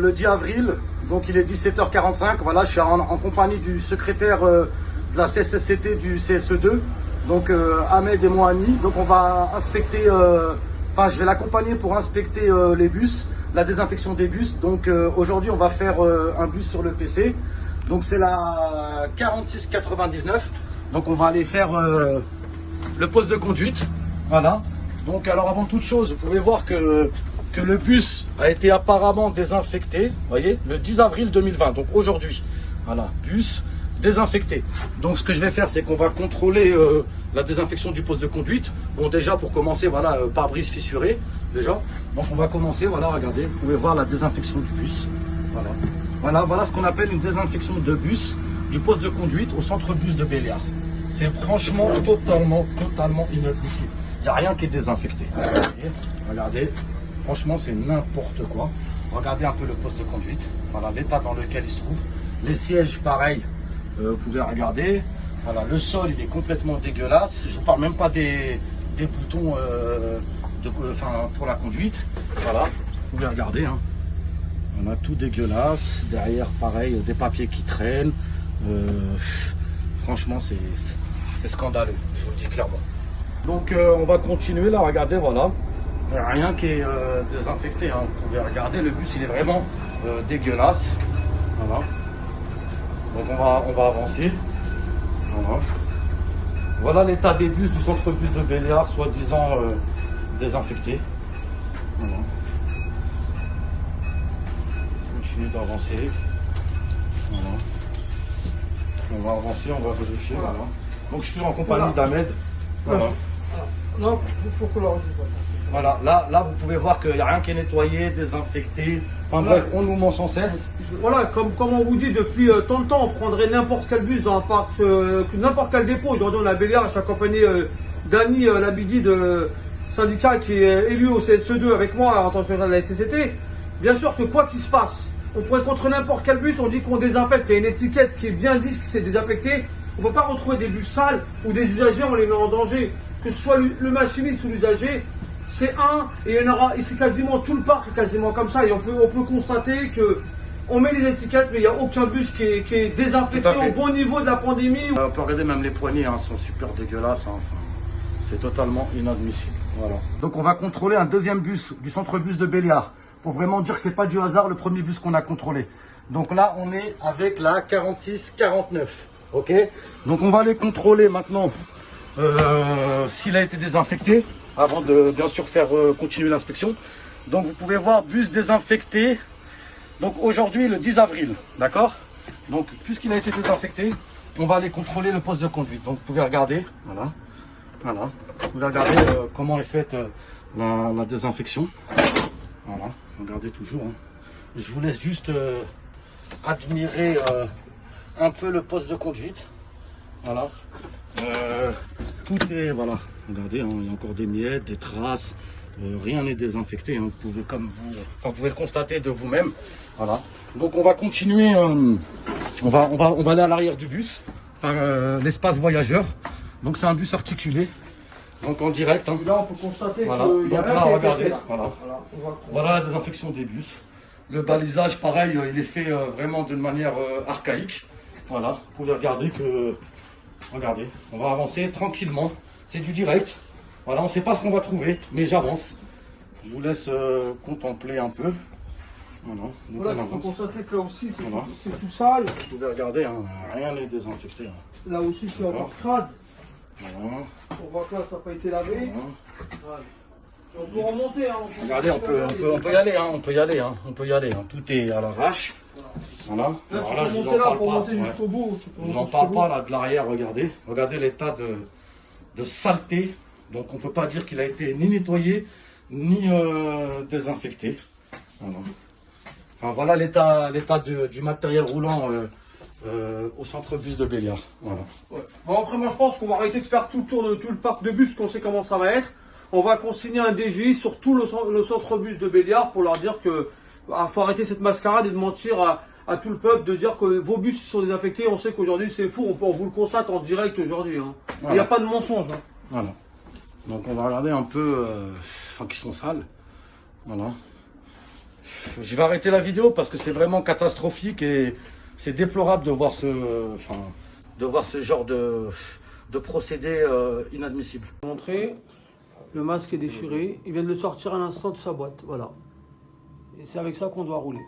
le 10 avril, donc il est 17h45. Voilà, je suis en compagnie du secrétaire de la CSSCT du CSE2, donc Ahmed et moi Annie. Donc on va inspecter, je vais l'accompagner pour inspecter les bus, la désinfection des bus. Donc aujourd'hui on va faire un bus sur le PC. Donc c'est la 4699. Donc on va aller faire le poste de conduite. Voilà. Donc alors avant toute chose, vous pouvez voir que le bus a été apparemment désinfecté, vous voyez, le 10 avril 2020, donc aujourd'hui. Voilà, bus désinfecté. Donc ce que je vais faire, c'est qu'on va contrôler la désinfection du poste de conduite. Bon, déjà pour commencer, voilà, pare-brise fissuré, déjà. Donc on va commencer, voilà, regardez, vous pouvez voir la désinfection du bus. Voilà ce qu'on appelle une désinfection de bus du poste de conduite au centre bus de Béliard. C'est franchement totalement inadmissible. Il n'y a rien qui est désinfecté. Regardez. Franchement, c'est n'importe quoi. Regardez un peu le poste de conduite. Voilà l'état dans lequel il se trouve. Les sièges, pareil, vous pouvez regarder. Voilà, le sol, il est complètement dégueulasse. Je ne vous parle même pas des boutons pour la conduite. Voilà, vous pouvez regarder. Hein. On a tout dégueulasse. Derrière, pareil, des papiers qui traînent. Franchement, c'est scandaleux. Je vous le dis clairement. Donc, on va continuer là. Regardez, voilà. Rien qui est désinfecté, hein. Vous pouvez regarder, le bus il est vraiment dégueulasse. Voilà. Donc on va avancer. Voilà l'état des bus du centre-bus de Béliard, soi-disant désinfecté. Voilà. Continue d'avancer. Voilà. On va avancer, on va vérifier. Voilà. Donc je suis en compagnie d'Ahmed. Voilà. Non, il faut que l'enregistre. Voilà, là vous pouvez voir qu'il n'y a rien qui est nettoyé, désinfecté. Enfin bref, on nous ment sans cesse. Voilà, comme on vous dit depuis tant de temps, on prendrait n'importe quel bus dans un parc, n'importe quel dépôt. Aujourd'hui on a Béliard, je suis accompagné d'Annie Labidi de syndicat qui est élu au CSE2 avec moi en tant que de la SCCT. Bien sûr que quoi qu'il se passe, on pourrait contre n'importe quel bus, on dit qu'on désinfecte, il y a une étiquette qui est bien dit que c'est désinfecté. On ne peut pas retrouver des bus sales ou des usagers, on les met en danger. Que ce soit le machiniste ou l'usager, c'est et il y en aura, et c'est quasiment tout le parc est quasiment comme ça, et on peut constater que on met des étiquettes, mais il n'y a aucun bus qui est désinfecté au bon niveau de la pandémie. On peut regarder même les poignées, hein, sont super dégueulasses, hein. Enfin, c'est totalement inadmissible. Voilà. Donc on va contrôler un deuxième bus du centre-bus de Béliard, pour vraiment dire que c'est pas du hasard le premier bus qu'on a contrôlé. Donc là on est avec la 4649, ok. Donc on va aller contrôler maintenant s'il a été désinfecté, avant de bien sûr faire continuer l'inspection. Donc vous pouvez voir bus désinfecté. Donc aujourd'hui le 10 avril, d'accord. Donc puisqu'il a été désinfecté, on va aller contrôler le poste de conduite. Donc vous pouvez regarder, voilà. Vous pouvez regarder comment est faite la désinfection. Voilà, regardez toujours. Hein. Je vous laisse juste admirer un peu le poste de conduite. Voilà. Tout est, voilà, regardez, hein, il y a encore des miettes, des traces, rien n'est désinfecté, hein, vous pouvez le constater de vous-même. Voilà. Donc on va continuer, on va aller à l'arrière du bus, l'espace voyageur. Donc c'est un bus articulé, donc en direct. Hein. Là on peut constater voilà. qu'il y a donc rien là, qui est regardez, fait, là. Voilà la désinfection des bus. Le balisage, pareil, il est fait vraiment d'une manière archaïque. Voilà, vous pouvez regarder que... Regardez, on va avancer tranquillement. C'est du direct. Voilà, on ne sait pas ce qu'on va trouver, mais j'avance. Je vous laisse contempler un peu. Voilà, donc voilà, on tu peux avance. constater que là aussi Voilà. c'est tout sale. Vous pouvez regarder, hein, rien n'est désinfecté. Hein. Là aussi c'est encore crade. Voilà. On voit que là ça n'a pas été lavé. Voilà. On peut remonter. Hein, Regardez, on peut y aller, hein, on peut y aller. Hein. Tout est à l'arrache. Voilà. Là, Alors tu là, peux je vous monter en là parle pour pas. monter Ouais. jusqu'au bout. Je vous en parle pas là de l'arrière, regardez. Regardez l'état de saleté. Donc on ne peut pas dire qu'il a été ni nettoyé, ni désinfecté. Voilà. Enfin, voilà l'état du matériel roulant au centre-bus de Béliard. Voilà. Ouais. Bon, après, moi je pense qu'on va arrêter de faire tout le tour de tout le parc de bus, qu'on sait comment ça va être. On va consigner un DGI sur tout le centre-bus de Béliard pour leur dire que faut arrêter cette mascarade et de mentir à tout le peuple, de dire que vos bus sont désinfectés. On sait qu'aujourd'hui c'est faux, on vous le constate en direct aujourd'hui. Hein. Il n'y a pas de mensonge. Hein. Voilà. Donc on va regarder un peu, qui sont sales. Voilà. Je vais arrêter la vidéo parce que c'est vraiment catastrophique et c'est déplorable de voir ce genre de procédé inadmissible. Montrer, le masque est déchiré. Il vient de le sortir à l'instant de sa boîte. Voilà. Et c'est avec ça qu'on doit rouler.